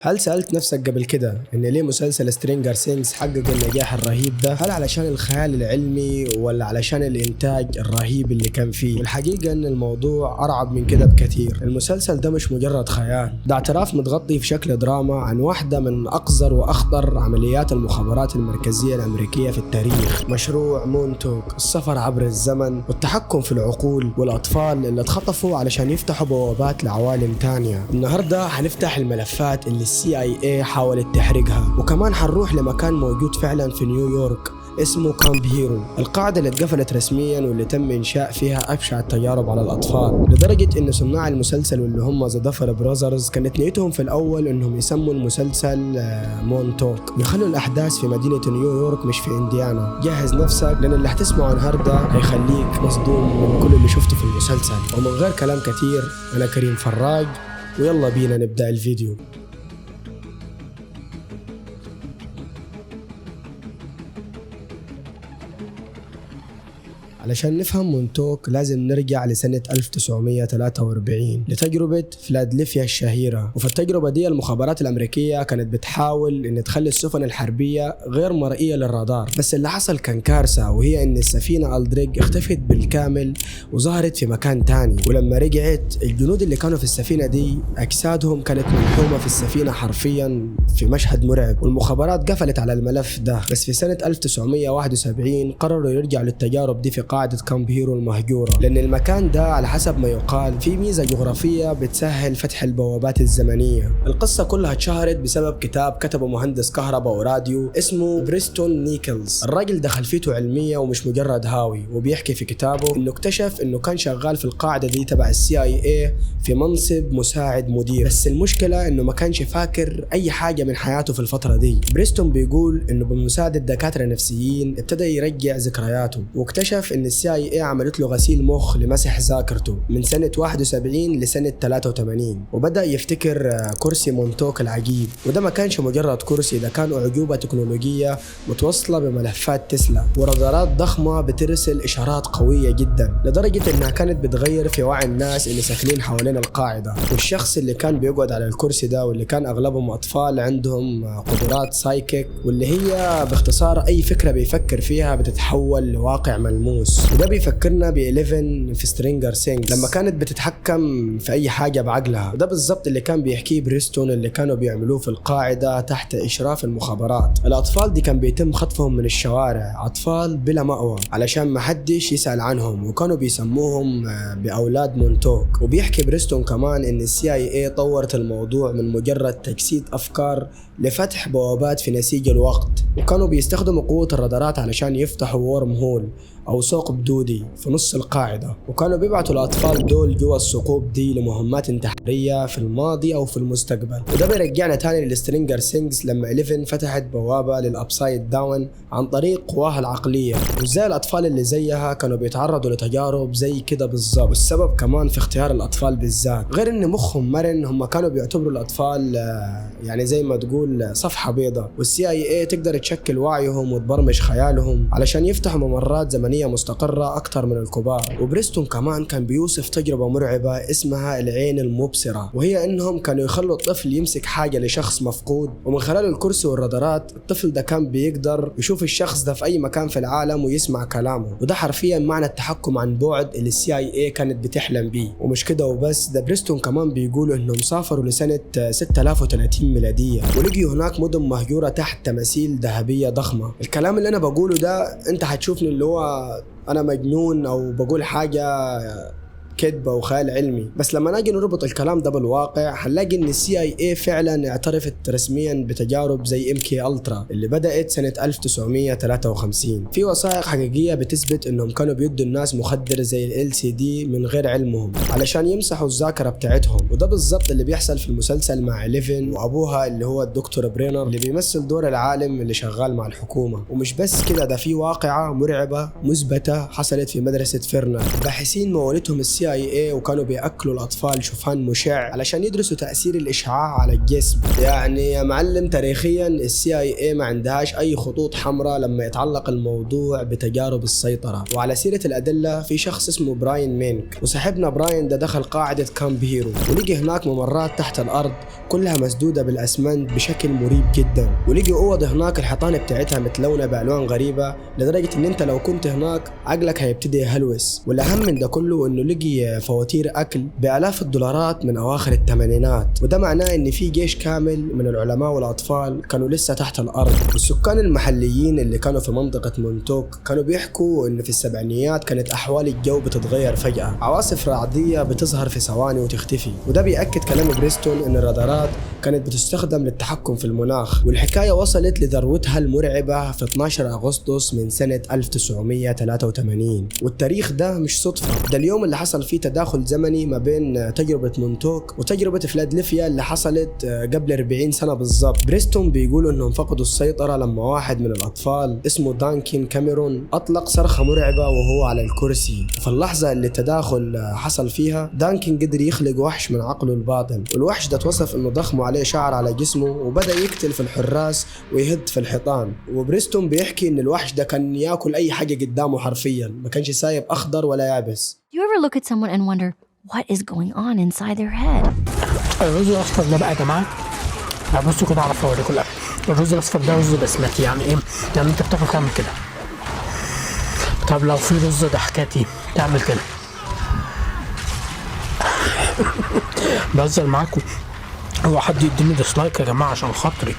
هل سألت نفسك قبل كده إن ليه مسلسل سترينجر سينجز حقق النجاح الرهيب ده؟ هل علشان الخيال العلمي ولا علشان الإنتاج الرهيب اللي كان فيه؟ والحقيقة إن الموضوع أرعب من كده بكثير. المسلسل ده مش مجرد خيال، ده اعتراف متغطي في شكل دراما عن واحدة من أقذر وأخطر عمليات المخابرات المركزية الأمريكية في التاريخ. مشروع مونتوك، السفر عبر الزمن والتحكم في العقول والأطفال اللي اتخطفوا علشان يفتحوا بوابات لعوالم تانية. النهاردة هنفتح الملفات اللي CIA حاولت تحرقها، وكمان حنروح لمكان موجود فعلا في نيويورك اسمه كامب هيرو، القاعدة اللي اتقفلت رسميا واللي تم إنشاء فيها أبشع التجارب على الأطفال، لدرجة إن صناع المسلسل واللي هم ذا دافر براذرز كانت نيتهم في الأول إنهم يسموا المسلسل مونتوك ويخلوا الأحداث في مدينة نيويورك مش في إنديانا. جهز نفسك لأن اللي هتسمعه النهاردة هيخليك مصدوم من كل اللي شفته في المسلسل. ومن غير كلام كتير، أنا كريم فراج ويلا بينا نبدأ الفيديو. علشان نفهم مونتوك لازم نرجع لسنة 1943 لتجربة فلادلفيا الشهيرة. وفي التجربة دي المخابرات الأمريكية كانت بتحاول إن تخلي السفن الحربية غير مرئية للرادار، بس اللي حصل كان كارثة، وهي إن السفينة ألدريج اختفت بالكامل وظهرت في مكان تاني. ولما رجعت الجنود اللي كانوا في السفينة دي أجسادهم كانت ملحومة في السفينة حرفيا في مشهد مرعب، والمخابرات قفلت على الملف ده. بس في سنة 1971 قرروا يرجعوا للتجارب دي في قاعدة كامب هيرو المهجورة، لأن المكان ده على حسب ما يقال في ميزة جغرافية بتسهل فتح البوابات الزمنية. القصة كلها اتشهرت بسبب كتاب كتبه مهندس كهرباء وراديو اسمه بريستون نيكلز. الراجل ده خلفيته علمية ومش مجرد هاوي، وبيحكي في كتابه إنه اكتشف إنه كان شغال في القاعدة دي تبع CIA في منصب مساعد مدير، بس المشكلة إنه ما كانش فاكر أي حاجة من حياته في الفترة دي. بريستون بيقول إنه بمساعدة دكاترة نفسيين ابتدى يرجع ذكرياته، واكتشف إن CIA عملت له غسيل مخ لمسح ذاكرته من سنة 71 لسنة 83، وبدأ يفتكر كرسي مونتوك العجيب. وده ما كانش مجرد كرسي، ده كان أعجوبة تكنولوجية متوصلة بملفات تسلا ورادارات ضخمة بترسل إشارات قوية جدا، لدرجة إنها كانت بتغير في وعي الناس اللي ساكنين حوالين القاعدة. والشخص اللي كان بيقعد على الكرسي ده، واللي كان أغلبهم أطفال عندهم قدرات سايكيك، واللي هي باختصار أي فكرة بيفكر فيها بتتحول لواقع ملموس. وده بيفكرنا ب11 في سترينجر سينجز لما كانت بتتحكم في أي حاجة بعقلها. وده بالضبط اللي كان بيحكيه بريستون اللي كانوا بيعملوه في القاعدة تحت إشراف المخابرات. الأطفال دي كان بيتم خطفهم من الشوارع، أطفال بلا مأوى، علشان ما حدش يسأل عنهم، وكانوا بيسموهم بأولاد مونتوك. وبيحكي بريستون كمان إن CIA طورت الموضوع من مجرد تجسيد أفكار لفتح بوابات في نسيج الوقت، وكانوا بيستخدموا قوة الرادارات علشان يفتحوا وورم هول أو ثقب دودي في نص القاعدة، وكانوا بيبعتوا الأطفال دول جوا الثقوب دي لمهمات انتحارية في الماضي أو في المستقبل. وده بيرجعنا تاني للسترينجر سينجز لما 11 فتحت بوابة للأبسايد داون عن طريق قواها العقلية، وإزاي الأطفال اللي زيها كانوا بيتعرضوا لتجارب زي كده بالظبط. والسبب كمان في اختيار الأطفال بالذات، غير إن مخهم مرن، هم كانوا بيعتبروا الأطفال يعني زي ما تقول صفحة بيضاء، والCIA تقدر تشكل وعيهم وتبرمج خيالهم علشان يفتحوا ممرات زمنية مستقرة أكتر من الكبار. وبريستون كمان كان بيوصف تجربة مرعبة اسمها العين المبصرة، وهي إنهم كانوا يخلوا الطفل يمسك حاجة لشخص مفقود، ومن خلال الكرسي والرادارات الطفل ده كان بيقدر يشوف الشخص ده في أي مكان في العالم ويسمع كلامه. وده حرفيا معنى التحكم عن بعد اللي CIA كانت بتحلم بيه. ومش كده وبس، ده بريستون كمان بيقولوا إنهم سافروا لسنة 6030 ميلادية ولقيوا هناك مدن مهجورة تحت تماثيل ذهبية ضخمة. الكلام اللي أنا بقوله ده أنت هتشوفني اللي هو أنا مجنون أو بقول حاجة كذبة وخيال علمي، بس لما نجي نربط الكلام ده بالواقع هنلاقي ان CIA فعلا اعترفت رسميا بتجارب زي MK Ultra اللي بدأت سنة 1953. في وثائق حقيقية بتثبت انهم كانوا بيدوا الناس مخدر زي LCD من غير علمهم علشان يمسحوا الذاكرة بتاعتهم. وده بالضبط اللي بيحصل في المسلسل مع 11 وابوها اللي هو الدكتور برينر اللي بيمثل دور العالم اللي شغال مع الحكومة. ومش بس كده، ده في واقعة مرعبة مثبتة حصلت في مدرسة فيرنا. باحثين موالتهم CIA CIA وكانوا بيأكلوا الأطفال شوفان مشع علشان يدرسوا تأثير الإشعاع على الجسم. يعني يا معلم تاريخيا CIA ما عندهاش أي خطوط حمراء لما يتعلق الموضوع بتجارب السيطرة. وعلى سيرة الأدلة، في شخص اسمه براين مينك، وصاحبنا براين ده دخل قاعدة كامب هيرو ولقي هناك ممرات تحت الأرض كلها مسدودة بالأسمنت بشكل مريب جدا، ولقي أوض هناك الحيطان بتاعتها متلونة بألوان غريبة لدرجة إن أنت لو كنت هناك عقلك هيبتدي يهلوس. والأهم من ده كله إنه لقي فواتير أكل بآلاف الدولارات من أواخر الثمانينات، وده معناه إن في جيش كامل من العلماء والأطفال كانوا لسه تحت الأرض. والسكان المحليين اللي كانوا في منطقة مونتوك كانوا بيحكوا إن في السبعينيات كانت أحوال الجو بتتغير فجأة، عواصف رعدية بتظهر في ثواني وتختفي. وده بيأكد كلام بريستون إن الرادارات كانت بتستخدم للتحكم في المناخ. والحكاية وصلت لذروتها المرعبة في 12 أغسطس من سنة 1983. والتاريخ ده مش صدفة، ده اليوم اللي حصل فيه تداخل زمني ما بين تجربة مونتوك وتجربة فيلادلفيا اللي حصلت قبل 40 سنة بالضبط. بريستون بيقولوا إنهم فقدوا السيطرة لما واحد من الأطفال اسمه دانكن كاميرون أطلق صرخة مرعبة وهو على الكرسي. في اللحظة اللي التداخل حصل فيها دانكن قدر يخلق وحش من عقله الباطن، والوحش ده توصف إنه ضخم عليه شعر على جسمه وبدأ يقتل في الحراس ويهد في الحيطان. وبريستون بيحكي إن الوحش ده كان ياكل أي حاجة قدامه حرفيا، ما كانش سايب أخضر ولا يابس. You ever look at someone and wonder what is going on inside their head? الرز الاصفر ده بقى يا جماعه، بصوا كده على فوارق الأكل. الرز الاصفر ده رز بسمتي. يعني ايه؟ يعني انت بتاكل تعمل كده. طب لو في رز ضحكاتي تعمل كده. بهزر معاكم. هو حد يديني ديسلايك يا جماعه عشان خاطري.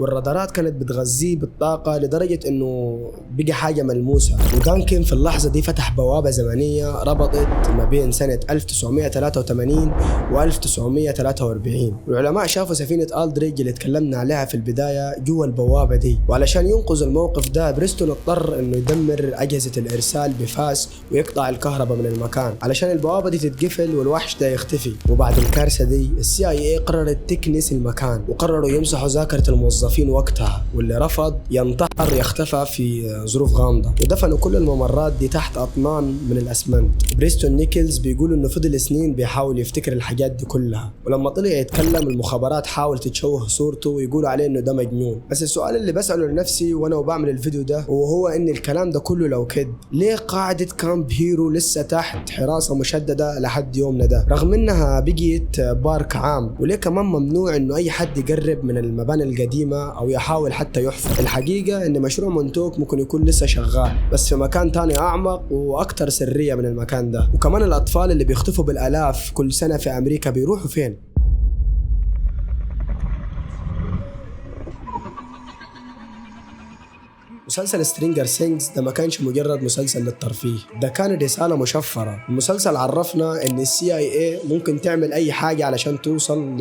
والرادارات كانت بتغذيه بالطاقة لدرجة انه بقى حاجة ملموسة. ودانكن في اللحظة دي فتح بوابة زمنية ربطت ما بين سنة 1983 و 1943. والعلماء شافوا سفينة ألدريج اللي اتكلمنا عليها في البداية جوا البوابة دي. وعلشان ينقذ الموقف ده بريستون اضطر انه يدمر أجهزة الإرسال بفاس ويقطع الكهرباء من المكان علشان البوابة دي تتقفل والوحش ده يختفي. وبعد الكارثة دي CIA قررت تكنس المكان وقرروا يمسحوا ذاكرة الموظفين وقتها، واللي رفض ينتحر يختفى في ظروف غامضة. ودفنوا كل الممرات دي تحت أطنان من الأسمنت. بريستون نيكلز بيقول إنه فضل سنين بيحاول يفتكر الحاجات دي كلها، ولما طلع يتكلم المخابرات حاول تتشوه صورته ويقولوا عليه إنه ده مجنون. بس السؤال اللي بسأله لنفسي وأنا وبعمل الفيديو ده وهو إن الكلام ده كله لو كذب، ليه قاعدة كامب هيرو لسه تحت حراسة مشددة لحد يومنا ده رغم إنها بقيت بارك عام؟ وليه كمان ممنوع إنه أي حد يقرب من المباني القديمة أو يحاول حتى يحفر؟ الحقيقة إن مشروع مونتوك ممكن يكون لسه شغال بس في مكان تاني أعمق وأكتر سرية من المكان ده. وكمان الأطفال اللي بيختفوا بالآلاف كل سنة في أمريكا بيروحوا فين؟ مسلسل سترينجر سينجز ده ما كانش مجرد مسلسل للترفيه، ده كان رسالة مشفرة. المسلسل عرفنا ان CIA ممكن تعمل اي حاجة علشان توصل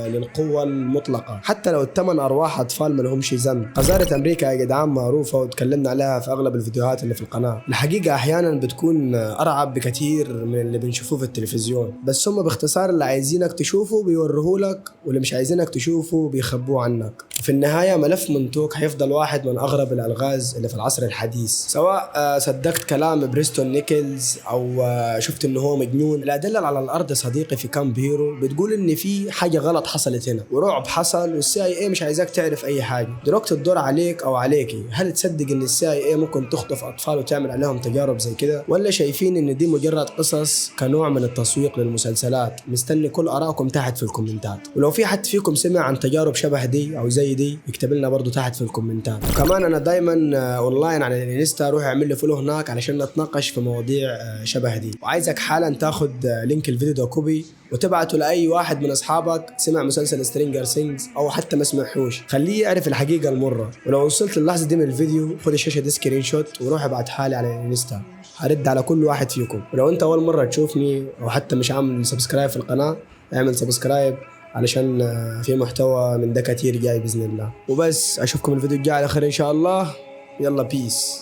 للقوة المطلقة حتى لو الثمن ارواح اطفال ما لهمش ذنب. قذارة امريكا يا جدعان معروفة وتكلمنا عليها في اغلب الفيديوهات اللي في القناة. الحقيقة احيانا بتكون ارعب بكثير من اللي بنشوفوه في التلفزيون، بس هم باختصار اللي عايزينك تشوفه بيوروهولك واللي مش عايزينك تشوفه بيخبوه عنك. في النهاية ملف مونتوك هيفضل واحد من أغرب الألغاز اللي في العصر الحديث. سواء صدقت كلام بريستون نيكلز أو شفت إنه هو مجنون، الأدلة على الأرض صديقي في كامب هيرو بتقول إن في حاجة غلط حصلت هنا ورعب حصل والCIA مش عايزاك تعرف أي حاجة. دلوقتي الدور عليك أو عليكي، هل تصدق إن الCIA ممكن تخطف أطفال وتعمل عليهم تجارب زي كده، ولا شايفين إن دي مجرد قصص كنوع من التسويق للمسلسلات؟ مستني كل آرائكم تحت في الكومنتات. ولو في حد فيكم سمع عن تجارب شبه دي أو زي دي يكتب لنا برضو تحت في الكومنتات. وكمان انا دايما اونلاين على الانستا، روح اعمل لي فولو هناك علشان نتناقش في مواضيع شبه دي. وعايزك حالا تاخد لينك الفيديو ده كوبي وتبعته لاي واحد من اصحابك سمع مسلسل سترينجر سينجز او حتى ما سمعهوش، خليه يعرف الحقيقه المره. ولو وصلت للحظه دي من الفيديو خد الشاشه دي سكرين شوت وروح ابعتها لي على الانستا، هرد على كل واحد فيكم. ولو انت اول مره تشوفني او حتى مش عامل سبسكرايب في القناه، اعمل سبسكرايب علشان في محتوى من ده كتير جاي بإذن الله. وبس أشوفكم الفيديو الجاي على خير إن شاء الله. يلا بيس.